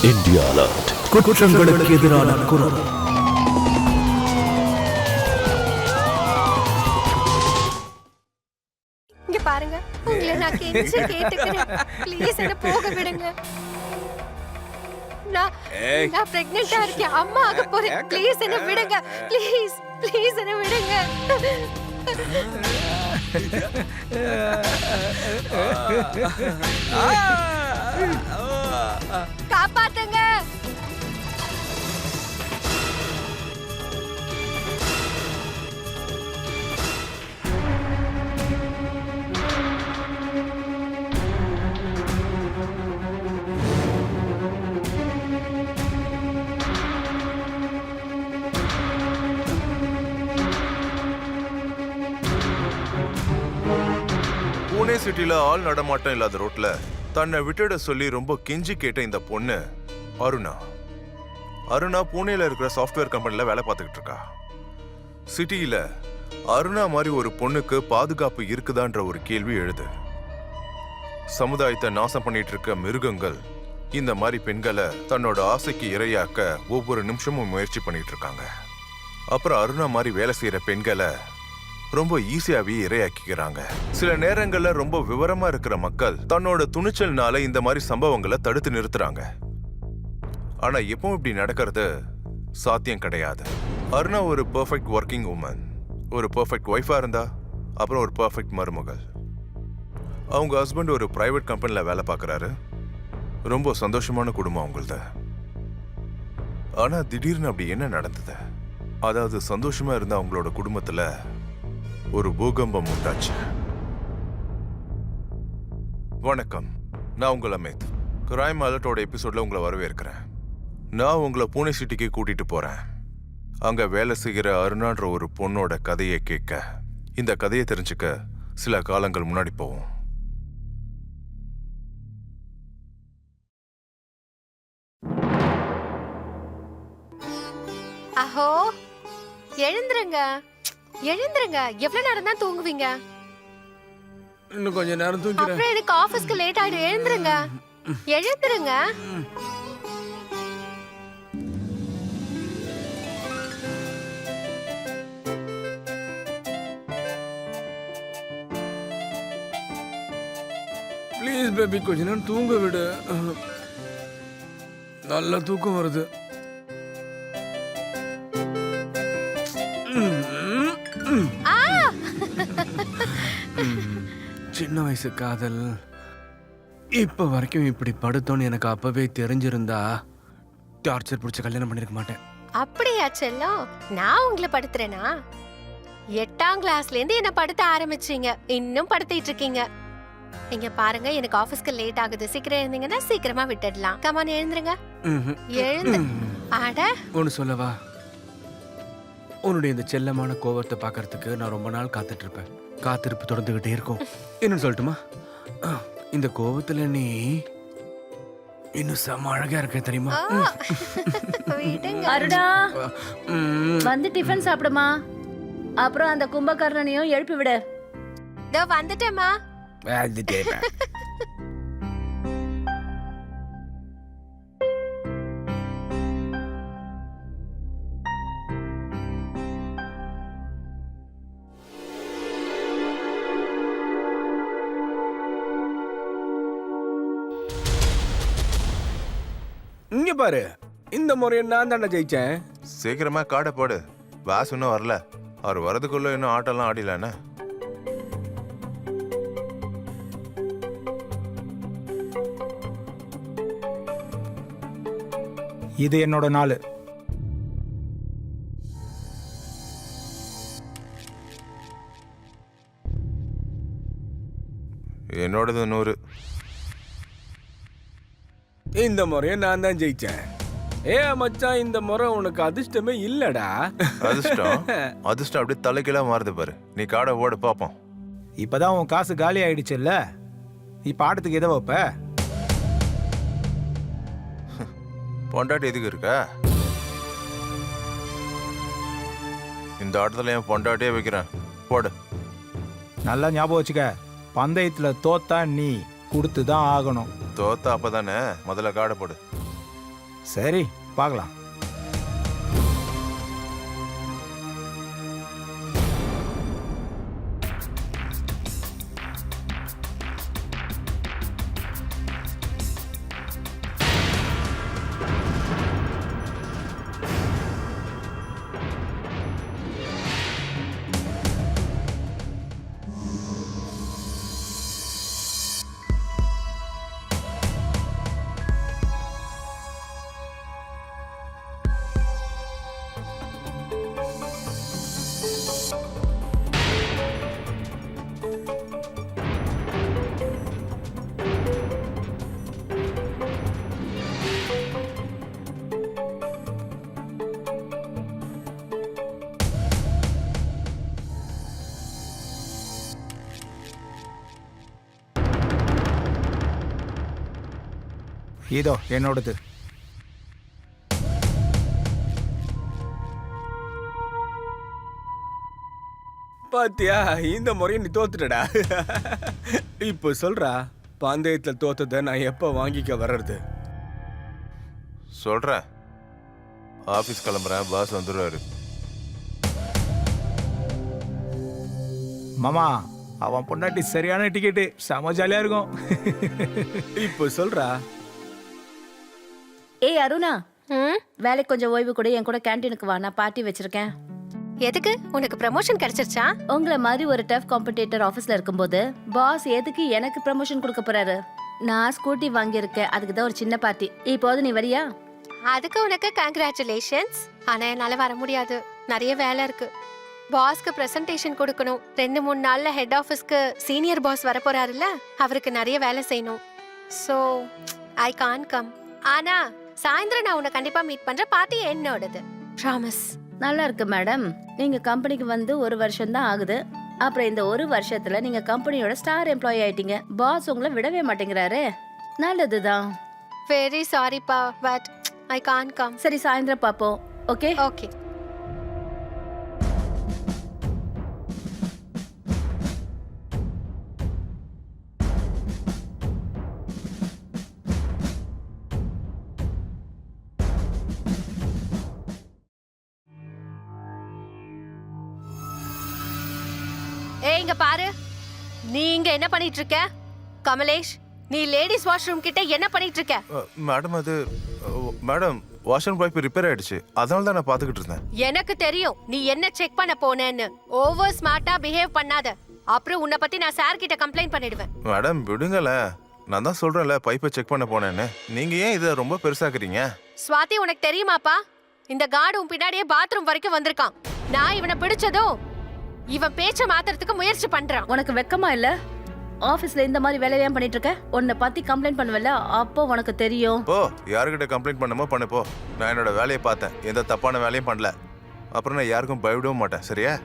India alert. குற்றங்களுக்கு எதிரான குரல். இங்க பாருங்க, உங்களை நான் கெஞ்சி கேட்டுக்கிறேன். ப்ளீஸ் என்ன போக விடுங்க. நான் பிரெக்னெண்டா இருக்கேன். அம்மா ஆக போறேன். ப்ளீஸ் என்ன விடுங்க. ப்ளீஸ் என்ன விடுங்க. காப்பாத்துங்க. புனே சிட்டில ஆள் நடமாட்டம் இல்லாத ரோட்ல தன்னை விட்டுட சொல்லி ரொம்ப கெஞ்சி கேட்ட இந்த பொண்ணு அருணா புனேல இருக்கிற சாஃப்ட்வேர் கம்பெனில வேலை பார்த்துக்கிட்டு இருக்கா. சிட்டியில அருணா மாதிரி ஒரு பொண்ணுக்கு பாதுகாப்பு இருக்குதான்ற ஒரு கேள்வி எழுது. சமுதாயத்தை நாசம் பண்ணிட்டு இருக்க மிருகங்கள் இந்த மாதிரி பெண்களை தன்னோட ஆசைக்கு இரையாக்க ஒவ்வொரு நிமிஷமும் முயற்சி பண்ணிட்டு இருக்காங்க. அப்புறம் அருணா மாதிரி வேலை செய்யற பெண்களை ரொம்ப ஈஸியாவே இரையாக்கிக்கிறாங்க. சில நேரங்கள்ல ரொம்ப விவரமா இருக்கிற மக்கள் தன்னோட துணிச்சல்னால இந்த மாதிரி சம்பவங்களை தடுத்து நிறுத்துறாங்க. ஆனா எப்பவும் இப்படி நடக்கிறது சாத்தியம் கிடையாது. அருணா ஒரு பெர்ஃபெக்ட் ஒர்க்கிங் உமன், ஒரு பெர்ஃபெக்ட் ஒய்ஃபா இருந்தா, அப்புறம் ஒரு பெர்ஃபெக்ட் மருமகள். அவங்க ஹஸ்பண்ட் ஒரு பிரைவேட் கம்பெனில வேலை பார்க்கறாரு. ரொம்ப சந்தோஷமான குடும்பம் அவங்களது. ஆனா திடீர்னு அப்படி என்ன நடந்தது? அதாவது சந்தோஷமா இருந்த அவங்களோட குடும்பத்துல ஒரு பூகம்பம் உண்டாச்சு. வணக்கம், நான் உங்கள் அமித். கிரைம் அலர்ட்டோட எபிசோட்ல உங்களை வரவேற்கிறேன். நான் உங்களை புனே சிட்டிக்கு கூட்டிட்டு போறேன். அங்க வேலை செய்கிற அருணான்ற ஒரு பொண்ணோட கதையை கேட்க. இந்த கதையை தெரிஞ்சுக்க சில காலங்கள் முன்னாடி போவோம். அஹோ, எழுந்துருங்க. எவ்வளவு நேரம் தான் தூங்குவீங்க? இன்னும் கொஞ்ச நேரம் தூங்குறேன். அப்புறம் எனக்கு ஆபீஸ்க்கு லேட் ஆயிடும். எழுந்துருங்க. ப்ளீஸ் பேபி, கொஞ்ச நேரம் தூங்க விடு. நல்ல தூக்கம் வருது. சின்ன வயசு காதல் இப்ப வரைக்கும் இப்படி படுத்தோன்னு எனக்கு அப்பவே தெரிஞ்சிருந்தா டார்ச்சர் பிடிச்ச கல்யாணம் பண்ணிருக்க மாட்டேன். அப்படியா செல்லம்? நான் உங்களை படுத்துறேனா? 8ஆம் கிளாஸ்ல இருந்து என்ன படுத்த ஆரம்பிச்சீங்க, இன்னும் படுத்திட்டு இருக்கீங்க. இங்க பாருங்க, எனக்கு ஆபீஸ்க்கு லேட் ஆகுது. சீக்கிரம் எழுந்தீங்கன்னா சீக்கிரமா விட்டுடலாம். கமான், எழுந்துருங்க. எழுந்து. அட, ஒன்னு சொல்லவா? உன்னுடைய இந்த செல்லமான கோவத்தை பாக்குறதுக்கு நான் ரொம்ப நாள் காத்துட்டு இருப்பேன். காத்திருப்பு தொடர்ந்துகிட்டே இருக்கும். என்னன்னு சொல்லட்டுமா? இந்த கோவத்துல நீ இன்னும் செம்ம அழகா இருக்க தெரியுமா? அருணா, வந்து டிஃபன் சாப்பிடுமா. அப்புறம் அந்த கும்பகர்ணனையும் எழுப்பி விடு. இதோ வந்துட்டேம்மா. இங்க பாரு, இந்த முறையை நான் தானே ஜெயிச்சேன். சீக்கிரமா காடை போடு. வாசு இன்னும் வரல. அவர் வரதுக்குள்ள இன்னும் ஆட்டெல்லாம் ஆடிலானே. இது என்னோட நாள். என்னோடது 100. இந்த முறையை நான் தான் ஜெயிச்சேன். மச்சான், இந்த முறை உனக்கு அதிர்ஷ்டமே இல்லடா. அதிர்ஷ்டம் அப்படியே தலைக்கெல்லாம் மாறுது பாரு. நீ காடை ஓட பாப்போம். இப்பதான் உன் காசு காலி ஆயிடுச்சுல்ல, இப்ப ஆட்டத்துக்கு எதை வைப்ப? பொண்டாட்டி எதுக்கு இருக்க? இந்த ஆட்டத்துல என் பொண்டாட்டியே வைக்கிறேன். போடு. நல்லா ஞாபகம் வச்சுக்க, பந்தயத்துல தோத்தா நீ கொடுத்துதான் ஆகணும். தோத்தா அப்பதானே. முதல்ல காடை போடு. சரி பார்க்கலாம். இதோ என்னோடது. பாத்தியா, இந்த முறையை நீ தோத்துட்டடா. இப்போ சொல்றா, பந்தயத்துல தோத்ததை நான் எப்ப வாங்கிக்க வர்றது? சொல்றேன். ஆபீஸ் கிளம்புறேன், பாஸ் வந்துடுவாரு. மாமா அவன் பொண்டாட்டி சரியான டிக்கெட்டு, செம ஜாலியா இருக்கும். இப்போ சொல்றா. ஏய் அருணா, ம் வேலைக்கு கொஞ்சம் ஓய்வு கூட, என் கூட கேண்டீனுக்கு வா, நான் பார்ட்டி வச்சிருக்கேன். எதுக்கு? உனக்கு ப்ரமோஷன் கிடைச்சிருச்சா? உங்களை மாதிரி ஒரு டஃப் காம்படிட்டர் ஆஃபீஸ்ல இருக்கும்போது பாஸ் எதுக்கு எனக்கு ப்ரமோஷன் கொடுக்க போறாரு? நான் ஸ்கூட்டி வாங்கியிருக்கேன், அதுக்கு தான் ஒரு சின்ன பார்ட்டி. இப்போது நீ வரியா? அதுக்கு உனக்கு கங்க்ராச்சுலேஷன்ஸ். ஆனா என்னால வர முடியாது, நிறைய வேலை இருக்கு. பாஸ்க்கு பிரசன்டேஷன் கொடுக்கணும். 2-3 நாள்ல ஹெட் ஆஃபீஸ்க்கு சீனியர் பாஸ் வர போறாருல்ல, அவருக்கு நிறைய வேலை செய்யணும். So I can come. ஆனா சாயந்தரம் நான் உன்னை கண்டிப்பா மீட் பண்ற. பார்ட்டி என்னோடது, ப்ராமிஸ். நல்லா இருக்கு மேடம். நீங்க கம்பெனிக்கு வந்து 1 வருஷம் தான் ஆகுது. அப்புறம் இந்த 1 வருஷத்துல நீங்க கம்பெனியோட ஸ்டார் எம்ப்ளாயி ஆயிட்டீங்க. பாஸ் உங்களை விடவே மாட்டேங்கிறாரு. நல்லதுதான். வெரி சாரிப்பா, பட் ஐ கான் கம். சரி, சாயந்தரம் பாப்போம். Okay okay. ஏய் இங்க பாரு, நீ இங்க என்ன பண்ணிட்டு இருக்க? கமலேஷ், நீ லேடிஸ் வாஷ்ரூம் கிட்ட என்ன பண்ணிட்டு இருக்க? மேடம் அது மேடம் வாஷிங் பைப் ரிப்பேர் ஆயிடுச்சு, அதனால தான் நான் பாத்துக்கிட்டு இருந்தேன். எனக்கு தெரியும் நீ என்ன செக் பண்ண போனேன்னு. ஓவர் ஸ்மார்ட்டா பிஹேவ் பண்ணாத, அப்புறம் உன்னை பத்தி நான் சார் கிட்ட கம்ப்ளைண்ட் பண்ணிடுவேன். மேடம் விடுங்களேன், நான் தான் சொல்றேன்ல பைப்பை செக் பண்ண போனேன்னு. நீங்க ஏன் இதை ரொம்ப பெருசாக்குறீங்க? ஸ்வாதி, உனக்கு தெரியுமாப்பா, இந்த கார்டு உன் பின்னாடியே பாத்ரூம் வரைக்கும் வந்திருக்கான். நான் இவனை பிடிச்சதும் இவன் பேச்ச மாத்துறதுக்கு முயற்சி பண்றான். உனக்கு வெக்கமா இல்ல? ஆபீஸ்ல இந்த மாதிரி வேலையை ஏன் பண்ணிட்டு இருக்க? உன்னை பத்தி கம்ப்ளைண்ட் பண்ணுவல, அப்போ உனக்கு தெரியும். போ, யாருக்கிட்ட கம்ப்ளைண்ட் பண்ணமோ பண்ணு போ. நான் என்னோட வேலையை பார்த்தேன், எந்த தப்பான வேலையும் பண்ணல. அப்புறம் நான் யாருக்கும் பயப்படவும் மாட்டேன், சரியா?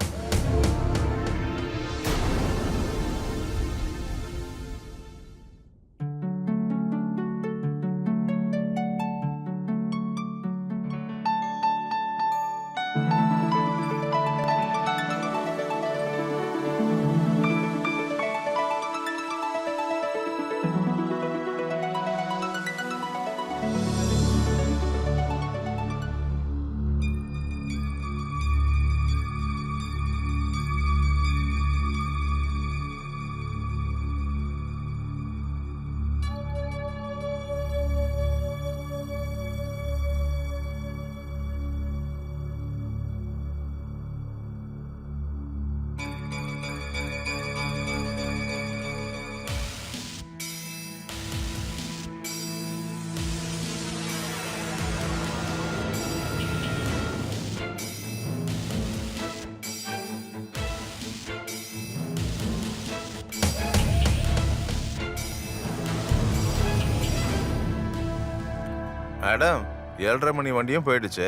மேடம் 7:30 மணி வண்டியும் போயிடுச்சு.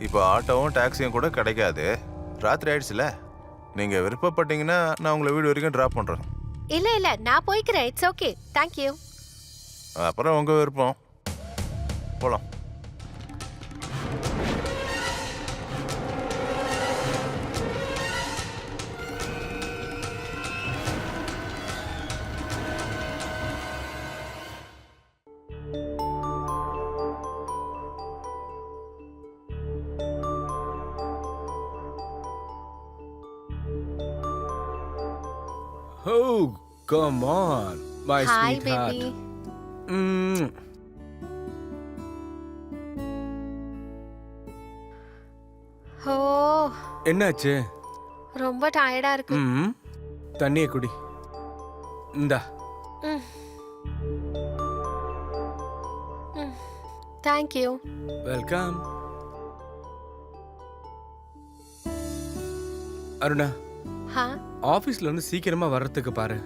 இப்போ ஆட்டோவும் டாக்ஸியும் கூட கிடைக்காது. ராத்திரி ஆயிடுச்சுல. நீங்க விருப்பப்பட்டீங்கன்னா நான் உங்களை வீடு வரைக்கும் டிராப் பண்றேன். இல்ல இல்ல, நான் போய்க்கிறேன். It's okay, thank you. அப்புறம் உங்க விருப்பம். போலாம். Oh come on my hi sweet baby. Heart. ஓ என்னாச்சு? ரொம்ப டயர்டா இருக்கு. ம் தண்ணியை குடி. இந்தா. Thank you. வெல்கம். அருணா, ஹா ஆபீஸ்ல இருந்து சீக்கிரமா வர்றதுக்கு பாரு.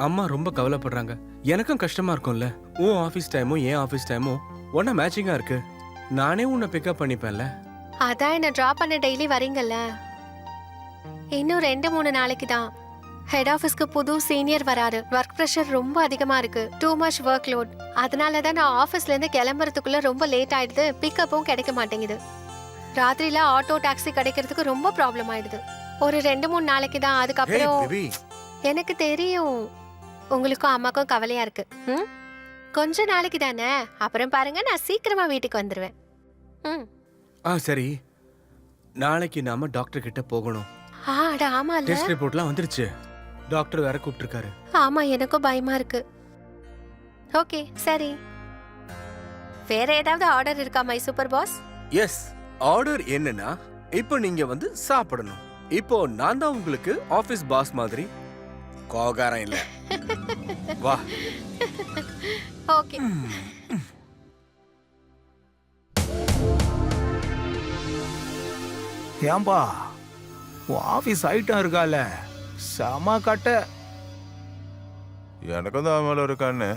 அம்மா ரொம்ப கவலைப்படுறாங்க. எனக்கும் கஷ்டமா இருக்கும்ல. உன் ஆபீஸ் டைமும் என் ஆபீஸ் டைமும் ஒன்னா மேட்சிங்கா இருக்கு. நானே உன்னை பிக்கப் பண்ணிப்பேன்ல. அதான் என்ன டிராப் பண்ண டெய்லி வரீங்கல்ல. இன்னும் 2-3 நாளைக்கு தான் ஹெட் ஆஃபீஸ்க்கு புது சீனியர் வராரு. ஒர்க் ப்ரெஷர் ரொம்ப அதிகமா இருக்கு. Too much work load. அதனால தான் நான் ஆஃபீஸ்ல இருந்து கிளம்புறதுக்குள்ள ரொம்ப லேட் ஆயிடுது. பிக்கப்பும் கிடைக்க மாட்டேங்குது. ராத்திரில ஆட்டோ டாக்ஸி கிடைக்கிறதுக்கு ரொம்ப ப்ராப்ளம் ஆயிடுது. ஒரு 2-3 நாளைக்கு தான். அதுக்கப்புறம் எனக்கு தெரியும் உங்களுக்கும் அம்மாக்கும் கவலையா இருக்கு. கொஞ்ச நாளைக்கு தானே, அப்புறம் பாருங்க நான் சீக்கிரமா வீட்டுக்கு வந்துருவேன். சரி, நாளைக்கு நாம டாக்டர் கிட்ட போகணும். ஆமால. டெஸ்ட் ரிப்போர்ட்லாம் வந்துருச்சு. டாக்டர் வேற கூப்பிட்டிருக்காரு. ஆமா, எனக்கும் பயமா இருக்கு. ஓகே சரி, வேற ஏதாவது ஆர்டர் இருக்கா my super boss? Yes, order என்னன்னா இப்போ நீங்க வந்து சாப்பிடணும். இப்போ நான் தான் உங்களுக்கு ஆபீஸ் பாஸ் மாதிரி. கோகாரம் இல்ல. வா. ஓகே. ஏன்பா உன் ஆஃபீஸ் ஐட்டம் இருக்கால, செம கட்ட. எனக்கும் தான் மேல இருக்கான்னு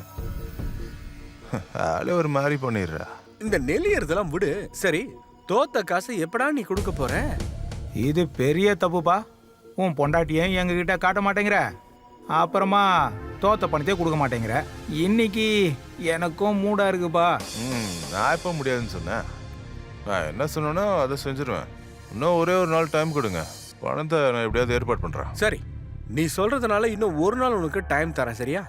ஆளே ஒரு மாதிரி பண்ணிடுறா. இந்த நெல்லியறதெல்லாம் விடு. சரி, தோத்த காசை எப்படா நீ கொடுக்க போற? இது பெரிய தப்புப்பா. உன் பொண்டாட்டியை எங்ககிட்ட காட்ட மாட்டேங்கிற, அப்புறமா தோத்த பணத்தையே கொடுக்க மாட்டேங்கிற. இன்னைக்கு எனக்கும் மூடா இருக்குப்பா. நான் எப்போ முடியாதுன்னு சொன்னேன்? நான் என்ன சொன்னேனோ அதை செஞ்சிருவேன். இன்னும் ஒரே ஒரு நாள் டைம் கொடுங்க, பணத்தை நான் எப்படியாவது ஏற்பாடு பண்றேன். சரி, நீ சொல்றதுனால இன்னும் ஒரு நாள் உனக்கு டைம் தரேன், சரியா?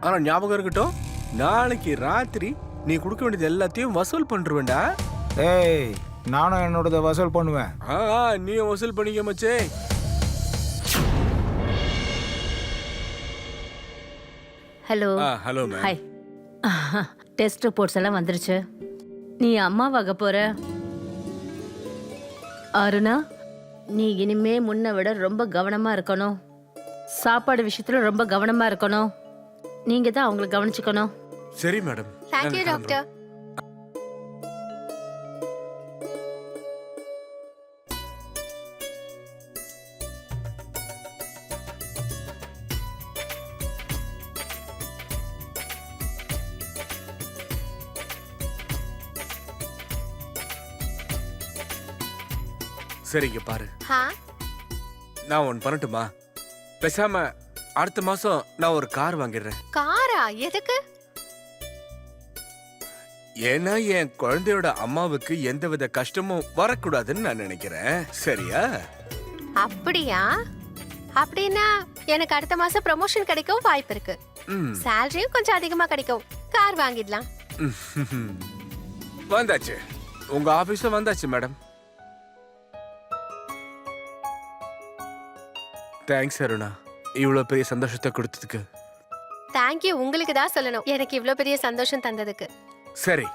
ஆனா ஞாபகம் இருக்கட்டும், நாளைக்கு ராத்திரி நீ கொடுக்க வேண்டியது எல்லாத்தையும் வசூல் பண்ணிருவேண்டா. ஏய், நானும் என்னோடத வசூல் பண்ணுவேன். நீ வசூல் பண்ணிக்க மச்சே. Hello. Hello ma'am. Hi. Test reports எல்லாம் வந்துருச்சு. நீ அம்மாவாக போற. அருணா, நீ இனிமே முன்ன விட ரொம்ப கவனமா இருக்கணும். சாப்பாடு விஷயத்துல ரொம்ப கவனமா இருக்கணும். நீங்க தான் அவங்களை கவனிச்சுக்கணும். சரி மேடம். Thank you doctor. சரிங்க பாரு, ஹா நான் ஒன்று பண்ணட்டுமா? பேசாம அடுத்த மாசம் நான் ஒரு கார் வாங்கிடுறேன். காரா? எதுக்கு? ஏன்னா என் குழந்தையோட அம்மாவுக்கு எந்தவித கஷ்டமும் வரக்கூடாதுன்னு நான் நினைக்கிறேன். சரியா? அப்படியா? அப்படின்னா எனக்கு அடுத்த மாசம் ப்ரமோஷன் கிடைக்கவும் வாய்ப்பு இருக்கு. சேலரியும் கொஞ்சம் அதிகமா கிடைக்கும். கார் வாங்கிடலாம். வந்தாச்சு, உங்க ஆபீஸ்ல வந்தாச்சு மேடம். தேங்க்ஸ் அருணா, இவ்வளவு பெரிய சந்தோஷத்தை கொடுத்ததுக்கு. தேங்க் யூ உங்களுக்கு தான் சொல்லணும், எனக்கு இவ்ளோ பெரிய சந்தோஷம் தந்ததுக்கு. சரி,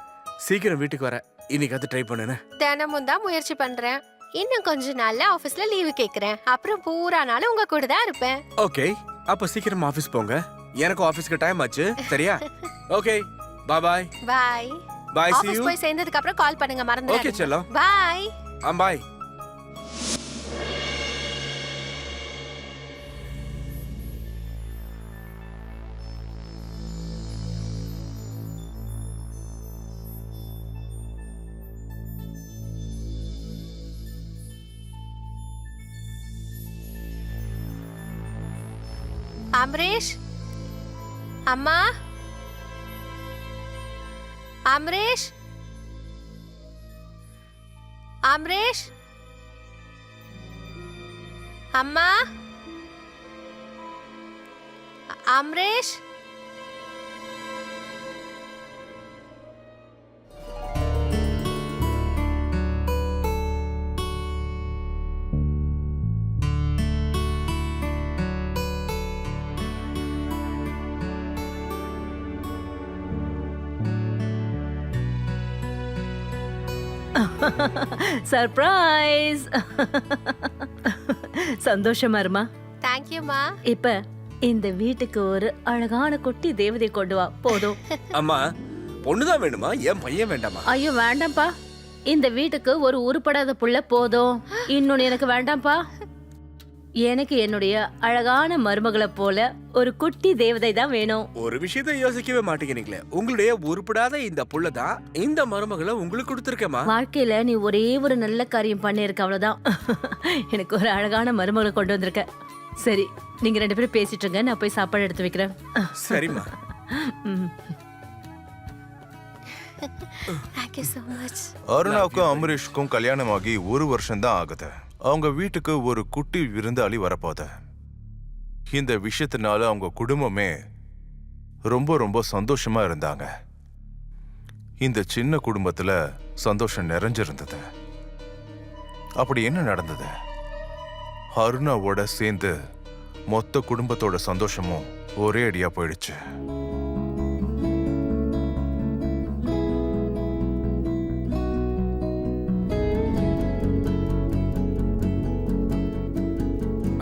சீக்கிரம் வீட்டுக்கு வர இன்னைக்கு அது ட்ரை பண்ணுன. தினமும் தான் முயற்சி பண்றேன். இன்னும் கொஞ்ச நாள்ல ஆபீஸ்ல லீவு கேக்குறேன். அப்புறம் பூரா நாள் உங்க கூட தான் இருப்பேன். ஓகே, அப்ப சீக்கிரம் ஆபீஸ் போங்க. எனக்கு ஆபீஸ்க்கு டைம் ஆச்சு, சரியா? Okay, bye bye. Bye bye, see office you. போய் சேர்ந்ததுக்கு அப்புறம் கால் பண்ணுங்க, மறந்துடாதீங்க. ஓகே செல்லம். பை. பை. அமரேஷ், அம்மா, அமரேஷ், அமரேஷ், அம்மா, அமரேஷ். சர்ப்ரைஸ். சந்தோஷமா இருமா. தேங்க்யூமா. இப்ப இந்த வீட்டுக்கு ஒரு அழகான குட்டி தேவதை கொண்டு வா போதும். அம்மா பொண்ணுதான் வேணுமா? ஏன் பையன் வேண்டாமா? ஐயோ வேண்டாம்ப்பா, இந்த வீட்டுக்கு ஒரு உருப்படாத புள்ள போதும். இன்னொன்னு எனக்கு வேண்டாம்ப்பா. எனக்கு என்னுடைய அழகான மருமகளை போல ஒரு குட்டி தேவதை தான் வேணும். ஒரு விஷயத்தை யோசிக்கவே மாட்டேங்கிறீங்களே. உங்களுடைய உருப்படாத இந்த புள்ள தான் இந்த மருமகளை உங்களுக்கு கொடுத்துருக்கேமா. வாழ்க்கையில நீ ஒரே ஒரு நல்ல காரியம் பண்ணிருக்க, அவ்வளவுதான். எனக்கு ஒரு அழகான மருமகளை கொண்டு வந்திருக்க. சரி, நீங்க 2 பேரும் பேசிட்டு இருங்க, நான் போய் சாப்பாடு எடுத்து வைக்கிறேன். சரிம்மா. ம். Thank you so much. அருணாவுக்கும் அமரீஷுக்கும் கல்யாணமாகி 1 வருஷம் தான் ஆகுது. அவங்க வீட்டுக்கு ஒரு குட்டி விருந்தாளி வரப்போத. இந்த விஷயத்தினால அவங்க குடும்பமே ரொம்ப ரொம்ப சந்தோஷமா இருந்தாங்க. இந்த சின்ன குடும்பத்துல சந்தோஷம் நிறைஞ்சிருந்தது. அப்படி என்ன நடந்தது? அருணாவோட சேர்ந்து மொத்த குடும்பத்தோட சந்தோஷமும் ஒரே அடியா போயிடுச்சு.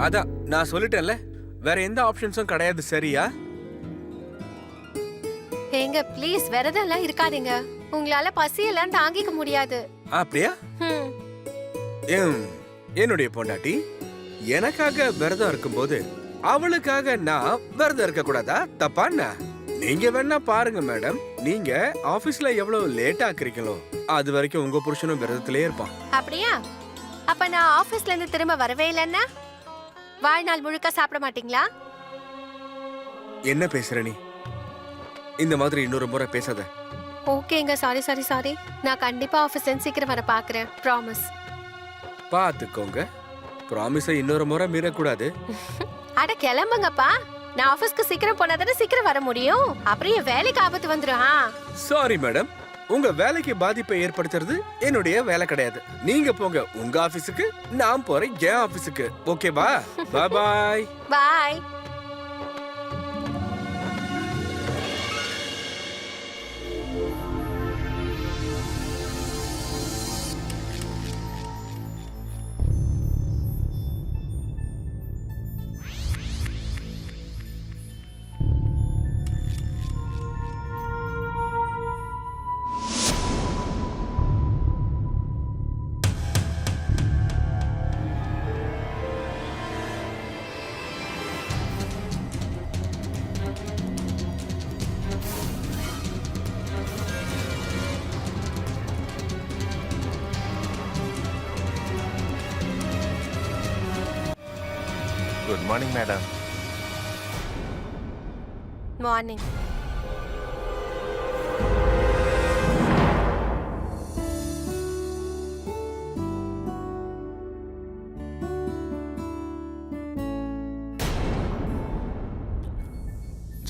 அதான் நான் சொல்லிட்டேன்ல, வேற எந்த ஆப்ஷன்ஸும் கிடையாது. சரியா? ஏங்க ப்ளீஸ் விரதம் எல்லாம் இருக்காதீங்க. உங்களால பசியெல்லாம் தாங்கிக்க முடியாது. அப்படியா? ம். என்னுடைய பொண்டாட்டி எனக்காக விரதம் இருக்கும்போது அவளுக்காக நான் விரதம் இருக்க கூடாதா? தப்பாண்ணா? நீங்க வேணா பாருங்க மேடம், நீங்க ஆபீஸ்ல எவ்வளவு லேட் ஆக்குறீங்களோ அது வரைக்கும் உங்க புருஷனும் விரதத்திலே இருப்பான். அப்படியா? அப்ப நான் ஆபீஸ்ல இருந்து திரும்ப வரவே இல்லைன்னா வாழ்நாள் முழுக்க சாப்பிட மாட்டீங்களா? என்ன பேசுற நீ? இந்த மாதிரி இன்னொரு முறை பேசாத. ஓகேங்க, சாரி. நான் கண்டிப்பா ஆபீஸ்ல இருந்து சீக்கிரம் வர பாக்குறேன். ப்ராமிஸ். பாத்துக்கோங்க, ப்ராமிஸை இன்னொரு முறை மீறக்கூடாது. அட கிளம்புங்கப்பா. நான் ஆபீஸ்க்கு சீக்கிரம் போனா தானே சீக்கிரம் வர முடியும். அப்புறம் என் வேலைக்கு ஆபத்து வந்துடும். சாரி மேடம், உங்க வேலைக்கு பாதிப்பை ஏற்படுத்துறது என்னுடைய வேலை கிடையாது. நீங்க போங்க உங்க ஆபீஸுக்கு, நான் போறேன் என் ஆபீஸுக்கு. ஓகேவா? Bye bye. Bye. Good morning madam. Morning.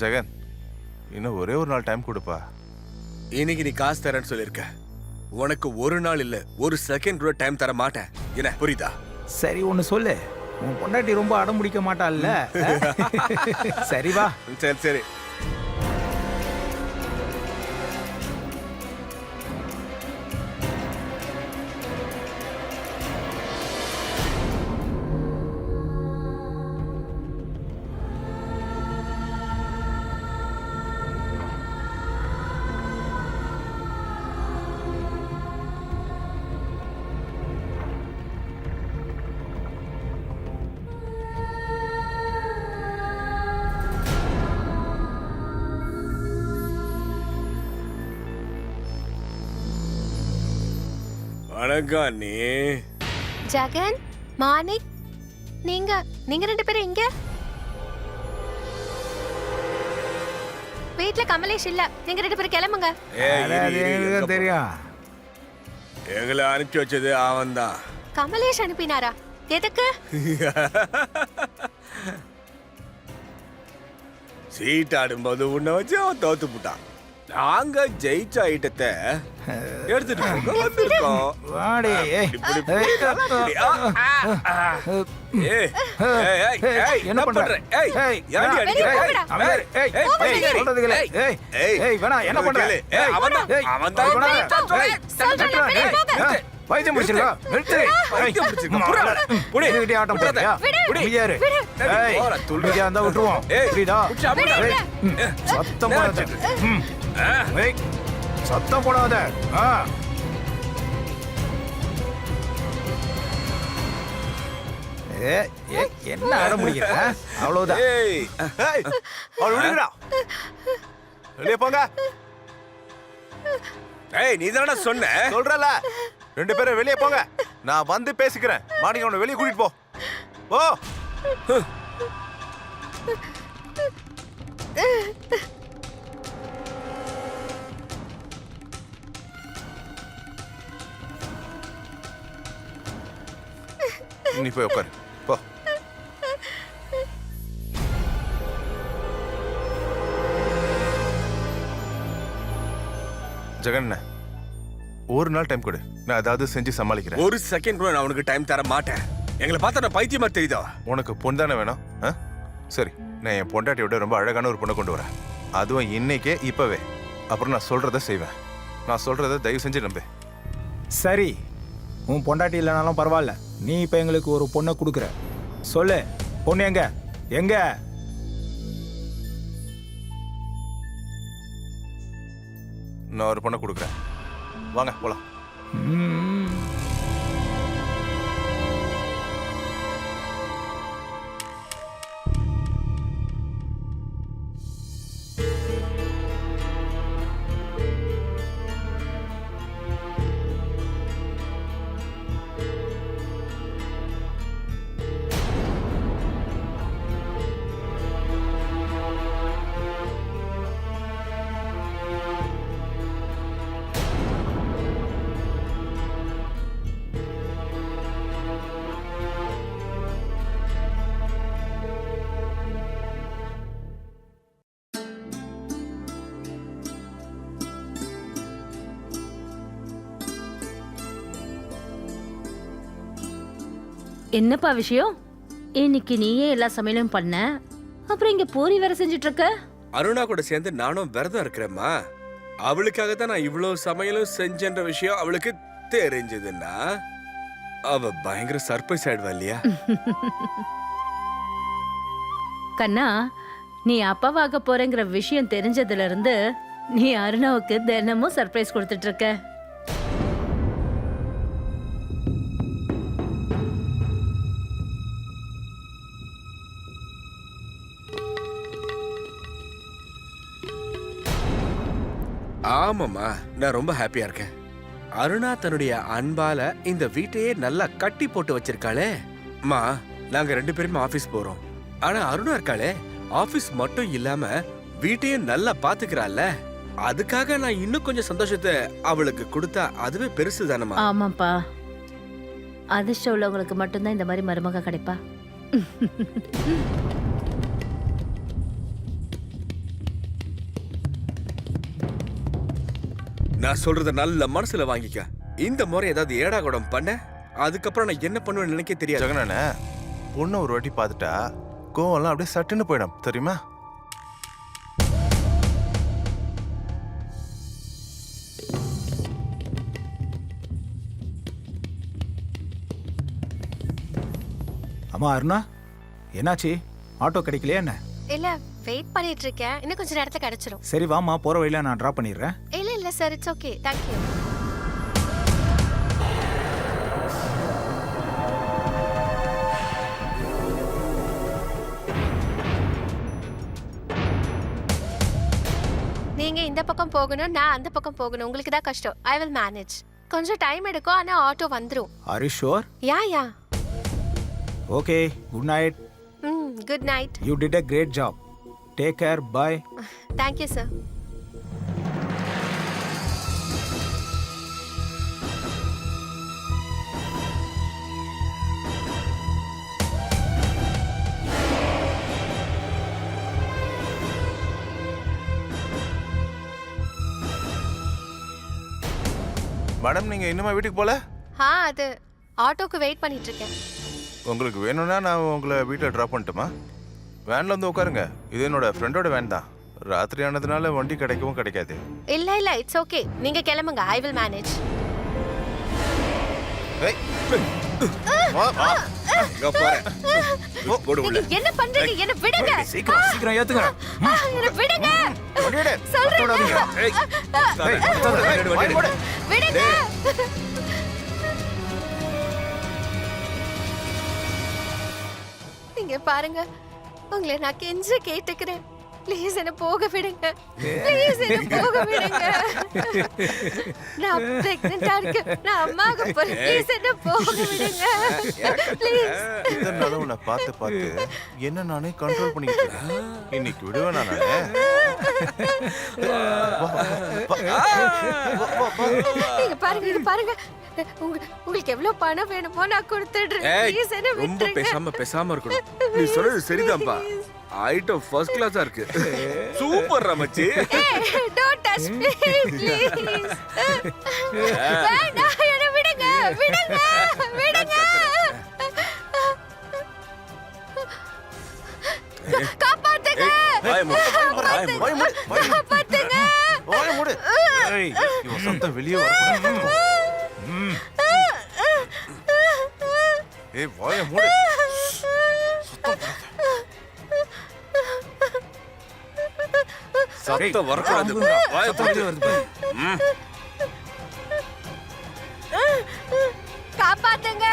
Jagan, இன்னும் ஒரே ஒரு நாள் டைம் கொடுப்பா. இன்னைக்கு நீ காசு தரேன்னு சொல்லிருக்க. உனக்கு ஒரு நாள் இல்ல, ஒரு செகண்ட் கூட டைம் தர மாட்டேன். என்ன புரியுதா? சரி, ஒன்று சொல்லு. உன் பொண்டாட்டி ரொம்ப அடம் பிடிக்க மாட்டாள்ல? சரி வா. சரி சரி. வணக்கம் நீ. ஜெகன், மார்னிங். நீங்க 2 பேரும் இங்க? வீட்ல கமலேஷ் இல்ல. நீங்க 2 பேரும் கிளம்புங்க. அது எனக்கு தெரியும். எங்களை அனுப்பிச்சு வச்சது அவன் தான். கமலேஷ் அனுப்பினாரா? எதுக்கு? சீட் ஆடும்போது உன்னை வச்சு அவன் தோத்து போட்டான். நாங்க ஜெயிச்ச ஐட்டத்தை எடுத்துட்டு போக வந்திருக்கோம். வாடி ஏய். இப்படி இப்படி. ஏய், ஏய், ஏய், ஏய், என்ன பண்ற? ஏய், ஏய், ஏன்டி அடிக்கிற? ஏய், அமைதியா இரு. ஏய், ஏய், சொல்றது கேளு. ஏய், ஏய், வேணா, என்ன பண்ற? கேளு. ஏய், அவன்தான், ஏய், அவன்தான். வேணா. ஏய், ஏய், பைத்தியம் பிடிச்சிருக்கா? நிறுத்து. பைத்தியம் பிடிச்சிருக்கா? புறா. புடி. இதுகிட்டே ஆட்டம் புடி. போடுறியா? புடி. அமைதியா இரு. ஏய், போடா, துள்ளு. அமைதியா இருந்தா விட்டுருவோம். ஏய், புரியுதா? புடிச்சு அமுடா. ஏய், சத்தம் போடாத. ஏய், சத்தம் போடாத. ஏய், ஏய், என்ன ஆட முடியல? அவ்வளவுதான். ஏய், ஏய், அவளை விடுங்கடா. வெளியே போங்க. ஏய், நீ தானடா சொன்ன. சொல்றல 2 பேரும் வெளியே போங்க. நான் வந்து பேசிக்கிறேன். மார்னிங் அவனை வெளியே கூட்டிட்டு போ. போ. நீ போய் உட்காரு. போ. ஜெகன், ஒரு நாள் டைம் கொடு. நான் ஏதாவது செஞ்சு சமாளிக்கிறேன். ஒரு செகண்ட் கூட நான் உனக்கு டைம் தர மாட்டேன். எங்களை பார்த்தா நான் பைத்தியமா தெரியுதா? உனக்கு பொண்ணு தானே வேணும்? சரி, நான் என் பொண்டாட்டியோட ரொம்ப அழகான ஒரு பொண்ணை கொண்டு வரேன். அதுவும் இன்னைக்கே இப்பவே. அப்புறம் நான் சொல்றத செய்வேன். நான் சொல்றத தயவு செஞ்சு நம்பு. சரி, உன் பொண்டாட்டி இல்லைனாலும் பரவாயில்ல. நீ இப்ப எங்களுக்கு ஒரு பொண்ணை கொடுக்குற. சொல்லு, பொண்ணு எங்க? எங்க? நான் ஒரு பொண்ணை கொடுக்குறேன். வாங்க போலாம். என்னப்பா விஷயம்? இன்னைக்கு நீயே எல்லா சமையலும் பண்ண, அப்புறம் இங்க பூரி வேற செஞ்சுட்டு இருக்க? அருணா கூட சேர்ந்து நானும் விரதம் இருக்கிறேம்மா. அவளுக்காக தான் நான் இவ்வளவு சமையலும் செஞ்சன்ற விஷயம் அவளுக்கு தெரிஞ்சதுன்னா அவ பயங்கர சர்ப்ரைஸ் ஆயிடுவா இல்லையா? கண்ணா, நீ அப்பாவாக போறேங்கிற விஷயம் தெரிஞ்சதுல இருந்து நீ அருணாவுக்கு தினமும் சர்ப்ரைஸ் கொடுத்துட்டு இருக்க. ஆமாம்மா, நான் ரொம்ப ஹாப்பியா இருக்கேன். அருணா தன்னுடைய அன்பால இந்த வீட்டையே நல்லா கட்டி போட்டு வச்சிருக்காளே. அம்மா, நாங்க 2 பேருமே ஆபீஸ் போறோம். ஆனா அருணா இருக்காளே, ஆபீஸ் மட்டும் இல்லாம வீட்டையும் நல்லா பாத்துக்கிறாள்ல. அதுக்காக நான் இன்னும் கொஞ்சம் சந்தோஷத்தை அவளுக்கு கொடுத்தா அதுவே பெருசு தானம்மா. ஆமாப்பா, அதிர்ஷ்டம் உள்ளவங்களுக்கு மட்டும்தான் இந்த மாதிரி மருமக கிடைப்பா. நான் சொல்றத நல்ல மனசுல வாங்கிக்க. இந்த முறை ஏதாவது ஏடா கூடம் பண்ண, அதுக்கப்புறம் நான் என்ன பண்ணுவேன்னு நினைக்க தெரியாது. ஜெகனண்ணே, பொண்ணை ஒரு வாட்டி பார்த்துட்டா கோவம்லாம் அப்படியே சட்டுன்னு போயிடும், தெரியுமா? அம்மா அருணா, என்னாச்சு? ஆட்டோ கிடைக்கலையா என்ன? இல்ல, வெயிட் பண்ணிட்டு இருக்கேன். இன்னும் கொஞ்ச நேரத்துல கிடைச்சிரும். சரி வாமா, போற வழியில நான் டிராப் பண்ணிடுறேன். இல்ல sir, it's okay. Thank you. நீங்க இந்த பக்கம் போகணும், நான் அந்த பக்கம் போகணும். உங்களுக்கு தான் கஷ்டம். I will manage. கொஞ்சம் டைம் எடுக்கும், ஆனா ஆட்டோ வந்துரும். Are you sure? Yeah. Okay, good night. Good night. You did a great job. Take care. Bye. Thank you sir. Madam நீங்க இன்னுமா வீட்டுக்கு போல? அது ஆட்டோக்கு வெயிட் பண்ணிட்டு இருக்கேன். உங்களுக்கு வேணும்னா நான் உங்களை வீட்டில் ட்ராப் பண்ணட்டுமா? வேன்ல வந்து உட்காருங்க. இது என்னோட ஃப்ரெண்டோட வேன் தான். ராத்திரி ஆனதுனால வண்டி கிடைக்கவும் கிடைக்காது. இல்ல இட்ஸ் ஓகே, நீங்க கிளம்புங்க. I will manage. ஏய், வா, வா. இங்க போறேன். போடு உள்ள. நீங்க என்ன பண்றீங்க? என்ன விடுங்க. சீக்கிரம் ஏத்துங்க. என்ன விடுங்க. வண்டி எடு. சொல்றேன். ஏய், வண்டி போடு. விடுங்க. நீங்க பாருங்க, உங்களை நான் கெஞ்ச கேட்டுக்கிறேன். ப்ளீஸ் என்ன போக விடுங்க. ப்ளீஸ் என்ன போக விடுங்க. நான் பிரெக்னன்ட்டா இருக்கேன். நான் அம்மாக்கு போறேன். ப்ளீஸ் என்ன போக விடுங்க. ப்ளீஸ். இத்தனை நாளும் உன்னை பார்த்து என்ன நானே கண்ட்ரோல் பண்ணிக்கிட்டு இருக்கேன். இன்னைக்கு விடுவேன் நானே. நீங்க பாருங்க. உங்களுக்கு எவ்வளவு பணம் வேணுமோ நான் கொடுத்துடுறேன். ஏய், ப்ளீஸ் என்ன ரொம்ப விட்டுருங்க. பேசாம இருக்கணும். நீ சொல்றது சரிதான்ப்பா. ஐட்டம் ஃபர்ஸ்ட் கிளாஸா இருக்கு. Super ரமச்சி. Don't touch me, please. வேண்டாம், என்னை விடுங்க. காப்பாத்துங்க. காப்பாத்துங்க. வாயை மூடு. ஏய், இவன் சத்தம் வெளியே வரக்கூடாது. ஏய், வாயை மூடு. சத்தம் வரக்கூடாது. வாயை மூடு. காப்பாத்துங்க.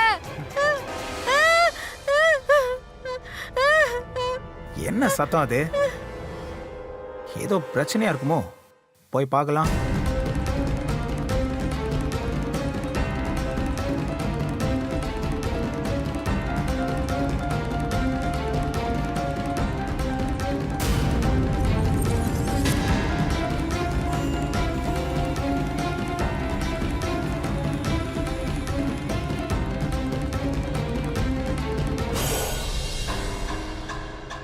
என்ன சத்தம் அது? ஏதோ பிரச்சனையா இருக்குமோ? போய் பார்க்கலாம்.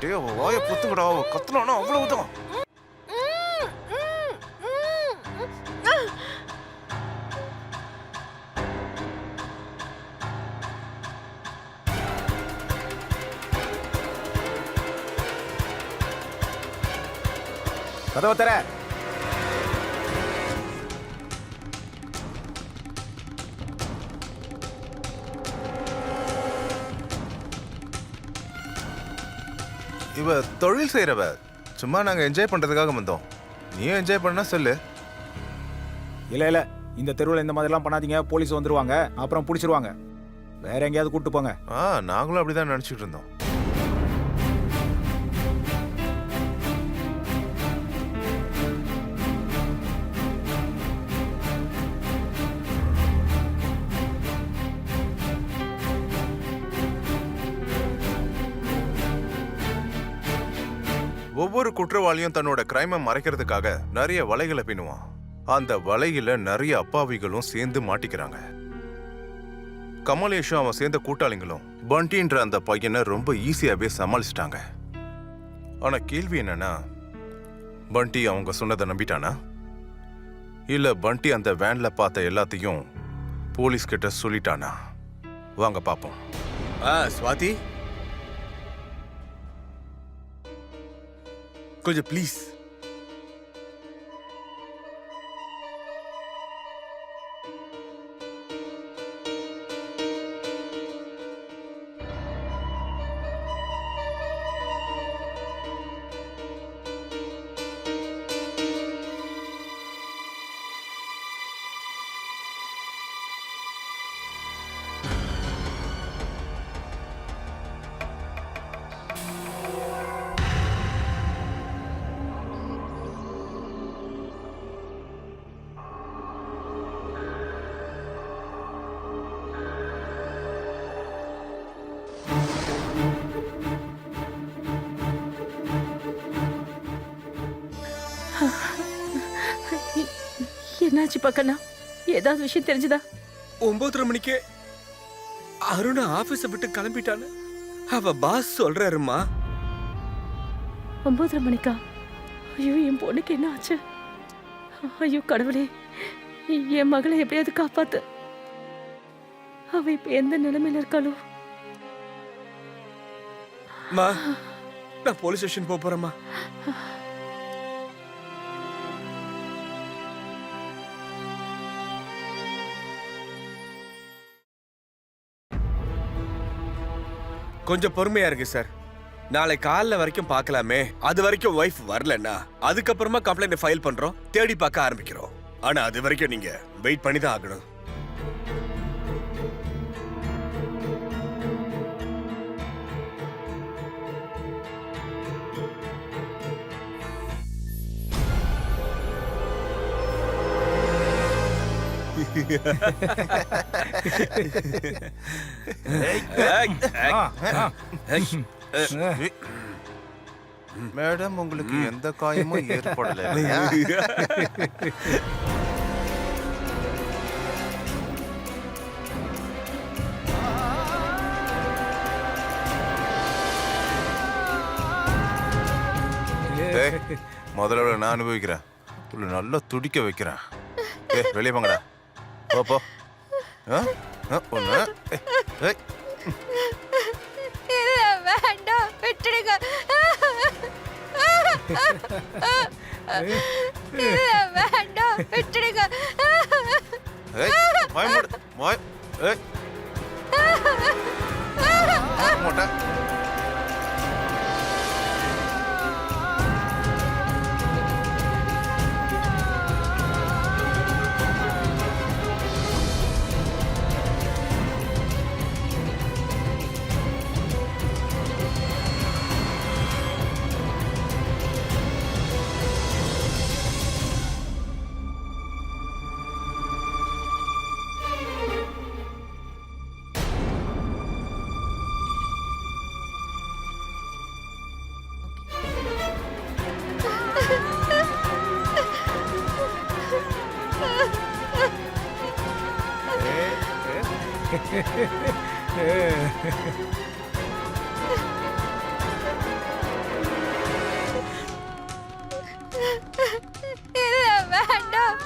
டேய், அவன் வாயை பொத்துக்கடா. அவன் கத்துனானா அவ்வளவுதான். கதவை தர. இவ தொழில் செய்யறவ. சும்மா நாங்க என்ஜாய் பண்றதுக்காக வந்தோம். நீயும் என்ஜாய் பண்ணா சொல்லு. இல்ல இந்த தெருவில் இந்த மாதிரிலாம் பண்ணாதீங்க. போலீஸ் வந்துருவாங்க, அப்புறம் பிடிச்சிருவாங்க. வேற எங்கேயாவது கூட்டு போங்க. நாங்களும் அப்படிதான் நினைச்சிட்டு இருந்தோம். ஒவ்வொரு குற்றவாளியும் தன்னோட கிரைமை மறைக்கிறதுக்காக நிறைய வலைகளை பின்னுவான். அந்த வலையில நிறைய அப்பாவிகளும் சேர்ந்து மாட்டிக்கிறாங்க. கமலேஷும் அவன் சேர்ந்த கூட்டாளிங்களும் பண்டின்ற அந்த பையனை ரொம்ப ஈஸியாவே சமாளிச்சிட்டாங்க. ஆனா கேள்வி என்னன்னா, பண்டி அவங்க சொன்னதை நம்பிட்டானா? இல்ல பண்டி அந்த வேன்ல பார்த்த எல்லாத்தையும் போலீஸ் கிட்ட சொல்லிட்டானா? வாங்க பாப்போம். ஸ்வாதி, கொஞ்சம் ப்ளீஸ். என்னாச்சு பக்கண்ணா? ஏதாவது விஷயம் தெரிஞ்சுதா? 9:30 மணிக்கே அருணா ஆபீஸ விட்டு கிளம்பிட்டான்னு அவ பாஸ் சொல்றாருமா. 9:30 மணிக்கா? ஐயோ, என் பொண்ணுக்கு என்ன ஆச்சு? ஐயோ கடவுளே, என் மகளை எப்படியாவது காப்பாத்து. அவ இப்ப எந்த நிலைமையில இருக்காளோ? மா, நான் போலீஸ் ஸ்டேஷன் போறேம்மா. கொஞ்சம் பொறுமையா இருக்கு சார். நாளை காலைல வரைக்கும் பார்க்கலாமே. அது வரைக்கும் வைஃப் வரலன்னா அதுக்கப்புறமா கம்ப்ளைண்ட் ஃபைல் பண்றோம், தேடி பார்க்க ஆரம்பிக்கிறோம். ஆனா அது வரைக்கும் நீங்க வெயிட் பண்ணி தான் ஆகணும். மேடம், உங்களுக்கு எந்த காயமும் ஏற்படல இல்லையா? முதல்ல நான் அனுபவிக்கிறேன், நல்லா துடிக்க வைக்கிறேன். வெளியே வாங்கடா, போ. ஒண்ணு வேண்டாம், விட்டுடுங்க. வேண்டாம், விட்டுடுங்க. வேண்டாம்,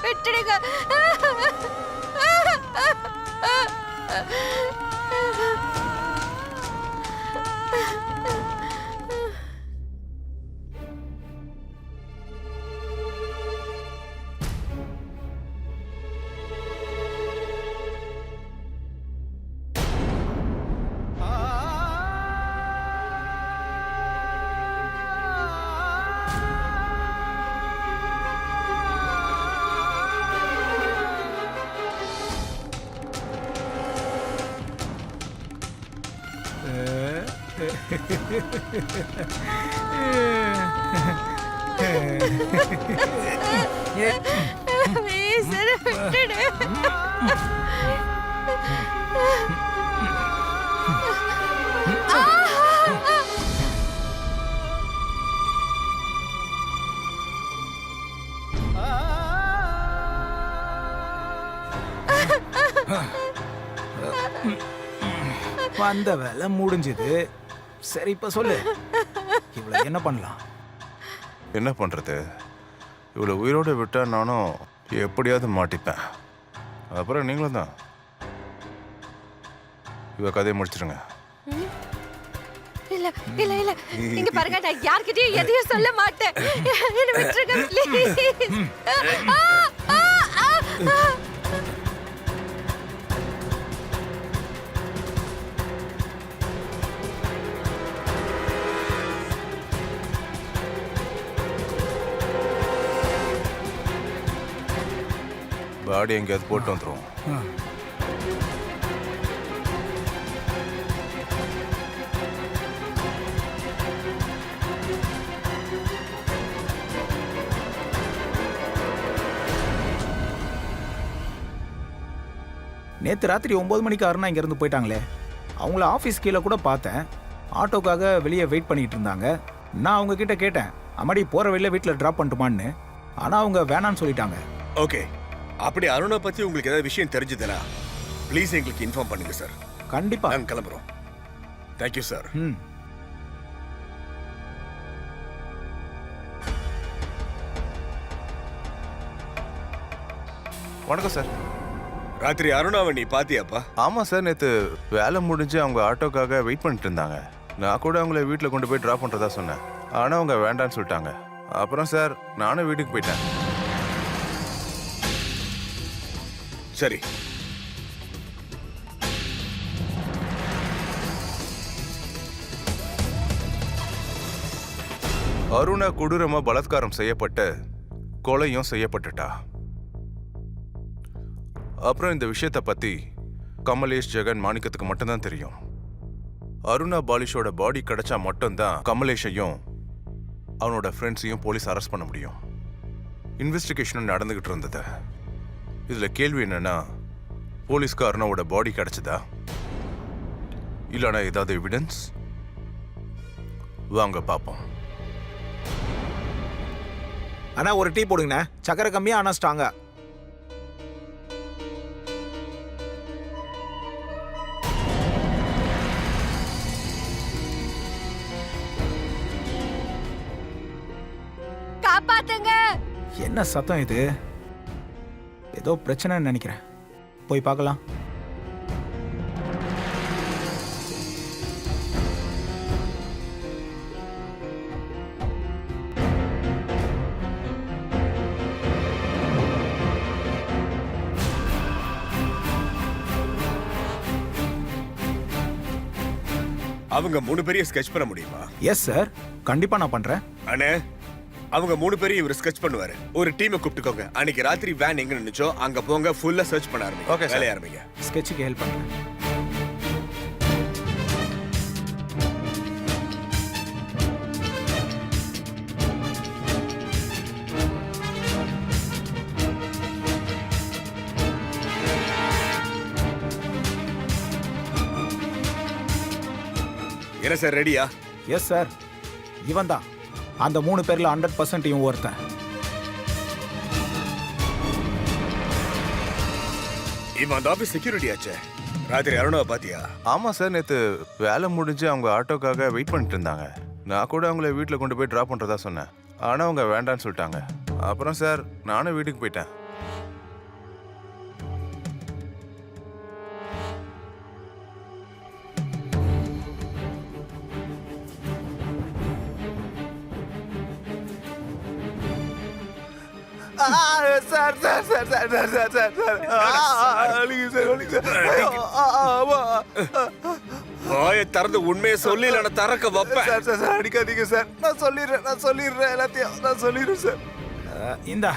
விட்டுடுங்க. வந்த வேலை முடிஞ்சது. சரி, இப்ப சொல்லு, இவ்வளவு என்ன பண்ணலாம்? என்ன பண்றது? இவ்வளவு உயிரோடு விட்டா நானும் எப்படியாவது மாட்டிப்பேன். அப்புறம் நீங்களும் தான். இவ கதையை முடிச்சிருங்க. இல்ல இல்ல இல்ல, இங்க பாருங்க, நான் யார்கிட்டயும் எதையும் சொல்ல மாட்டேன். என்ன விட்டுருங்க ப்ளீஸ். பாடி எங்கேயாவது போட்டு வந்துடும். நேற்று ராத்திரி 9 மணிக்கு அருணா இங்கேருந்து போயிட்டாங்களே. அவங்கள ஆஃபீஸ் கீழே கூட பார்த்தேன். ஆட்டோக்காக வெளியே வெயிட் பண்ணிட்டு இருந்தாங்க. நான் அவங்க கிட்ட கேட்டேன், அம்மாடி போகிற வெளியில் வீட்டில் ட்ராப் பண்ணட்டுமான்னு. ஆனால் அவங்க வேணான்னு சொல்லிட்டாங்க. ஓகே, அப்படி அருணை பத்தி உங்களுக்கு ஏதாவது விஷயம் தெரிஞ்சதுன்னா ப்ளீஸ் எங்களுக்கு இன்ஃபார்ம் பண்ணுங்க சார். கண்டிப்பா. நாங்கள் கிளம்புறோம். Thank you sir. வணக்கம் சார். ராத்திரி அருணாவை நீ பாத்தியாப்பா? ஆமா சார், நேத்து வேலை முடிஞ்சு அவங்க ஆட்டோக்காக வெயிட் பண்ணிட்டு இருந்தாங்க. நான் கூட அவங்கள வீட்டில் கொண்டு போய் ட்ராப் பண்றதா சொன்னேன். ஆனா அவங்க வேண்டான்னு சொல்லிட்டாங்க. அப்புறம் சார் நானும் வீட்டுக்கு போயிட்டேன். சரி, அருணா கொடூரமா பலாத்காரம் செய்யப்பட்டு கொலையும் செய்யப்பட்டுட்டா. அப்புறம் இந்த விஷயத்தை பத்தி கமலேஷ், ஜெகன், மாணிக்கத்துக்கு மட்டும்தான் தெரியும். அருணா பாலிஷோட பாடி கிடைச்சா மட்டும்தான் கமலேஷையும் அவனோட ஃப்ரெண்ட்ஸையும் போலீஸ் அரெஸ்ட் பண்ண முடியும். இன்வெஸ்டிகேஷன் நடந்துகிட்டு இருந்தது. இதுல கேள்வி என்னன்னா, போலீஸ்க்கு அருணாவோட பாடி கிடைச்சதா, இல்லைனா ஏதாவது எவிடன்ஸ்? வாங்க பார்ப்போம். அண்ணா ஒரு டீ போடுங்கண்ணே. சக்கரை கம்மியா ஆனா ஸ்ட்ராங்கா. காப்பாத்துங்க. என்ன சத்தம் இது? ஏதோ பிரச்சனைன்னு நினைக்கிறேன். போய் பார்க்கலாம். அவங்க 3 பேரையும் ஸ்கெட்ச் பண்ண முடியுமா? எஸ் சார், கண்டிப்பா நான் பண்றேன். அண்ணே, அவங்க 3 பேரையும் இவர் ஸ்கெட்ச் பண்ணுவாரு. ஒரு டீமை கூப்பிட்டுக்கோங்க. அன்னைக்கு ராத்திரி வேன் எங்க நின்னுச்சோ அங்க போங்க, ஃபுல்லா சர்ச் பண்ண ஆரம்பிங்க. Okay, sir. வேலைய ஆரம்பிங்க. ஸ்கெட்சுக்கு ஹெல்ப் பண்றேன். என்ன சார், ரெடியா? எஸ் சார், இவன் தான். அந்த 3 பேர்ல 100% இவன் ஒருத்தன். இவன் அந்த ஆபீஸ் செக்யூரிட்டி ஆச்சே. ராத்திரி அருணாவை பாத்தியா? ஆமா சார், நேத்து வேலை முடிஞ்சு அவங்க ஆட்டோக்காக வெயிட் பண்ணிட்டு இருந்தாங்க. நான் கூட அவங்கள வீட்டில் கொண்டு போய் ட்ராப் பண்றதா சொன்னேன். ஆனா அவங்க வேண்டான்னு சொல்லிட்டாங்க. அப்புறம் சார் நானும் வீட்டுக்கு போயிட்டேன். Sir sir sir sir sir sir sir sir வலிக்கு சார், வலிக்கு சார். ஆமா வாயை திறந்து உண்மையை சொல்லி இல்லைன்னா தரக்க வைப்பேன். சார் சார் சார் அடிக்காதீங்க சார். நான் சொல்லிடுறேன் எல்லாத்தையும் நான் சொல்லிடுறேன் சார். இந்தா.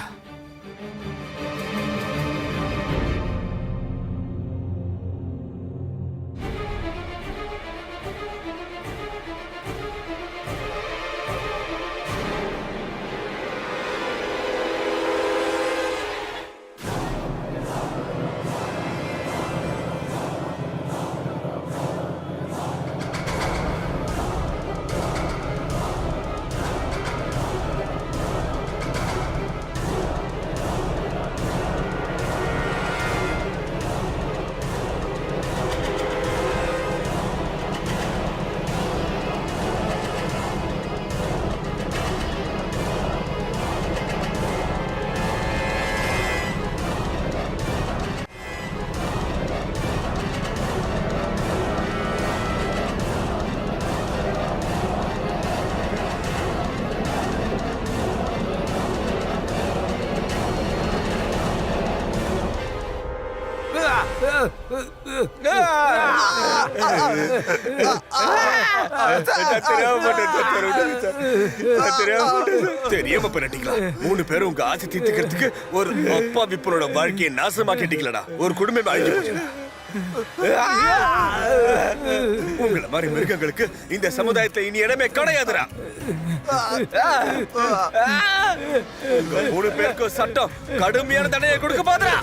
தெரியாம பண்ணிட்டீங்களா? 3 பேரும் உங்க ஆசை தீர்த்துக்கிறதுக்கு ஒரு அப்பா விப்பனோட வாழ்க்கையை நாசமாக்கிட்டீங்களா? ஒரு குடும்பம் அழிஞ்சு போச்சு. உங்களை மாதிரி மிருகங்களுக்கு இந்த சமுதாயத்துல இனி இடமே கிடையாதுடா. உங்க 3 பேருக்கும் சட்டம் கடுமையான தண்டனை கொடுக்க பாத்துறா.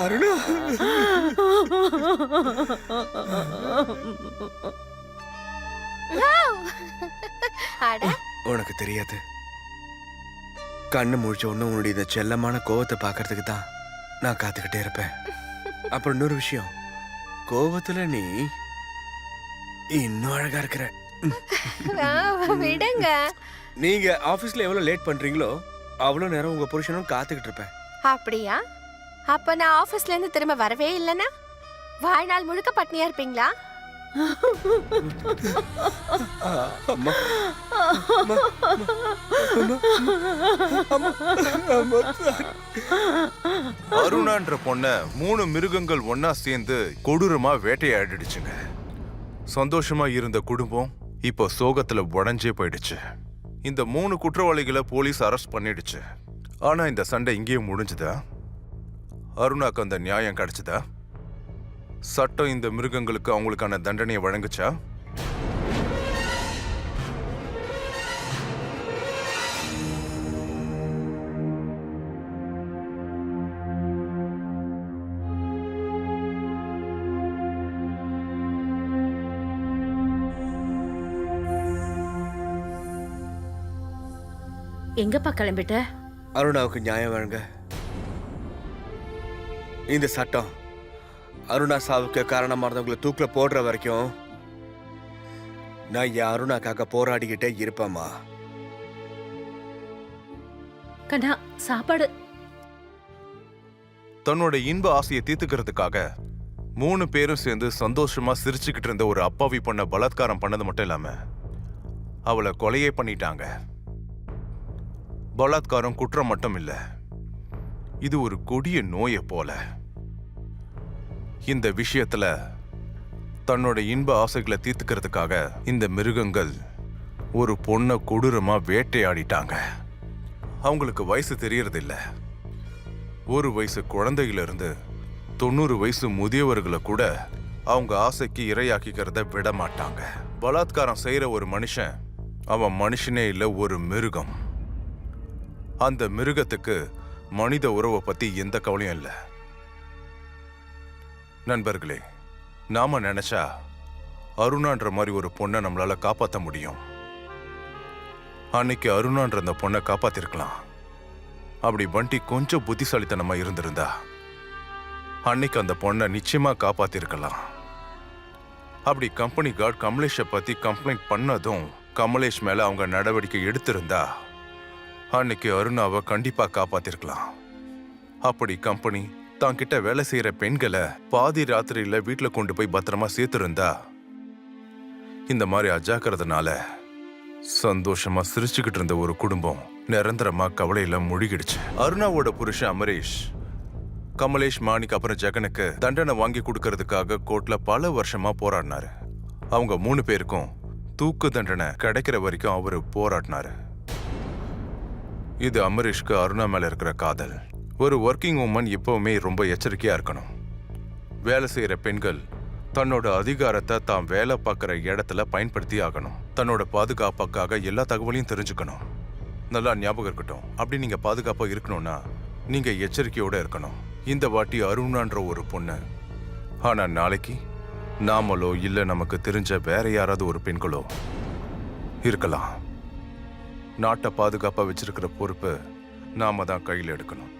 அருணா, அட உனக்கு தெரியாது, கண்ணு முழிச்ச உடனே உன்னுடைய இந்த செல்லமான கோவத்தை பார்க்கறதுக்கு தான் நான் காத்துக்கிட்டே இருப்பேன். அப்புறம் இன்னொரு விஷயம், கோவத்துல நீ இன்னும் அழகா இருக்கிற. விடுங்க. நீங்க ஆபீஸ்ல எவ்வளவு லேட் பண்றீங்களோ அவ்வளவு நேரம் உங்க புருஷனும் காத்துக்கிட்டு இருப்பேன். அப்படியா? அப்ப நான் ஆபீஸ்ல இருந்து திரும்ப வரவே இல்லைன்னா வாழ்நாள் முழுக்க பட்னியா இருப்பீங்களா? அம்மா, அம்மா, அம்மா, அம்மா. அருணான்ற பொண்ண 3 மிருகங்கள் ஒன்னா சேர்ந்து கொடூரமா வேட்டையாடிடுச்சுங்க. சந்தோஷமா இருந்த குடும்பம் இப்போ சோகத்துல உடைஞ்சே போயிடுச்சு. இந்த 3 குற்றவாளிகளை போலீஸ் அரெஸ்ட் பண்ணிடுச்சு. ஆனா இந்த சண்டை இங்கேயே முடிஞ்சுதா? அருணாக்கு அந்த நியாயம் கிடைச்சதா? சட்டம் இந்த மிருகங்களுக்கு அவங்களுக்கான தண்டனையை வழங்குச்சா? எங்கப்பா கிளம்பிட்ட? அருணாவுக்கு நியாயம் வழங்க இந்த சட்டம் அருணா சாவுக்கு காரணமா இருந்தவங்களை தூக்கில போடுற வரைக்கும் நான் என் அருணாக்காக போராடிக்கிட்டே இருப்பேம்மா. கண்ணா, சாப்பாடு. தன்னோட இன்ப ஆசையை தீர்த்துக்கிறதுக்காக 3 பேரும் சேர்ந்து சந்தோஷமா சிரிச்சுக்கிட்டு இருந்த ஒரு அப்பாவி பொண்ண பலாத்காரம் பண்ணது மட்டும் இல்லாம அவளை கொலையே பண்ணிட்டாங்க. பலாத்காரம் குற்றம் மட்டும் இல்ல, இது ஒரு கொடிய நோயை போல. இந்த விஷயத்துல தன்னோட இன்ப ஆசைகளை தீர்த்துக்கிறதுக்காக இந்த மிருகங்கள் ஒரு பொண்ணை கொடூரமா வேட்டையாடிட்டாங்க. அவங்களுக்கு வயசு தெரியறது இல்ல. 1 வயசு குழந்தையில இருந்து 90 வயசு முதியவர்களை கூட அவங்க ஆசைக்கு இரையாக்கிக்கிறத விட மாட்டாங்க. பலாத்காரம் செய்யற ஒரு மனுஷன் அவன் மனுஷனே இல்ல, ஒரு மிருகம். அந்த மிருகத்துக்கு மனித உறவை பத்தி எந்த கவலையும் இல்லை. நண்பர்களே, நாம நினைச்சா அருணான்ற மாதிரி ஒரு பொண்ணை நம்மளால காப்பாற்ற முடியும். அன்னைக்கு அருணான்ற அந்த பொண்ணை காப்பாத்திருக்கலாம். அப்படி வண்டி கொஞ்சம் புத்திசாலித்தனமா இருந்திருந்தா அன்னைக்கு அந்த பொண்ணை நிச்சயமா காப்பாத்திருக்கலாம். அப்படி கம்பெனி கார்டு கமலேஷை பத்தி கம்ப்ளைண்ட் பண்ணதும் கமலேஷ் மேல அவங்க நடவடிக்கை எடுத்திருந்தா அன்னைக்கு அருணாவை கண்டிப்பா காப்பாத்திருக்கலாம். அப்படி கம்பெனி தான் கிட்ட வேலை செய்யற பெண்களை பாதி ராத்திரியில வீட்டுல கொண்டு போய் பத்திரமா சேர்த்திருந்தா இந்த மாதிரி அஜாக்கிரதனால சந்தோஷமா சிரிச்சுக்கிட்டு இருந்த ஒரு குடும்பம் நிரந்தரமா கவலையில முழுகிடுச்சு. அருணாவோட புருஷன் அமரேஷ் கமலேஷ், மாணிக் அப்புறம் ஜெகனுக்கு தண்டனை வாங்கி கொடுக்கறதுக்காக கோர்ட்ல பல வருஷமா போராடினாரு. அவங்க 3 பேருக்கும் தூக்கு தண்டனை கிடைக்கிற வரைக்கும் அவரு போராடினாரு. இது அமரேஷ்க்கு அருணா மேல இருக்கிற காதல். ஒரு ஒர்க்கிங் உமன் எப்பவுமே ரொம்ப எச்சரிக்கையா இருக்கணும். வேலை செய்யற பெண்கள் தன்னோட அதிகாரத்தை தான் வேலை பார்க்குற இடத்துல பயன்படுத்தி ஆகணும். தன்னோட பாதுகாப்புக்காக எல்லா தகவலையும் தெரிஞ்சுக்கணும். நல்லா ஞாபகம் இருக்கட்டும், அப்படி நீங்க பாதுகாப்பா இருக்கணும்னா நீங்க எச்சரிக்கையோட இருக்கணும். இந்த வாட்டி அருணான்ற ஒரு பொண்ணு, ஆனா நாளைக்கு நாமளோ இல்ல நமக்கு தெரிஞ்ச வேற யாராவது ஒரு பெண்களோ இருக்கலாம். நாட்டை பாதுகாப்பா வச்சிருக்கிற பொறுப்பு நாம தான் கையில் எடுக்கணும்.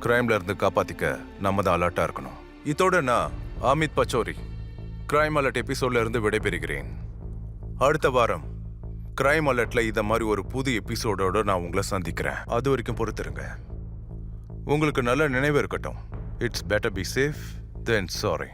கிரைம்ல இருந்து காப்பாத்திக்க நம்ம தான் அலர்ட்டா இருக்கணும். இதோட நான் அமித் பச்சோரி கிரைம் அலர்ட் எபிசோட்ல இருந்து விடைபெறுகிறேன். அடுத்த வாரம் கிரைம் அலர்ட்ல இத மாதிரி ஒரு புது எபிசோடோட நான் உங்களை சந்திக்கிறேன். அது வரைக்கும் பொறுத்துருங்க. உங்களுக்கு நல்ல நினைவு இருக்கட்டும். It's better be safe then sorry.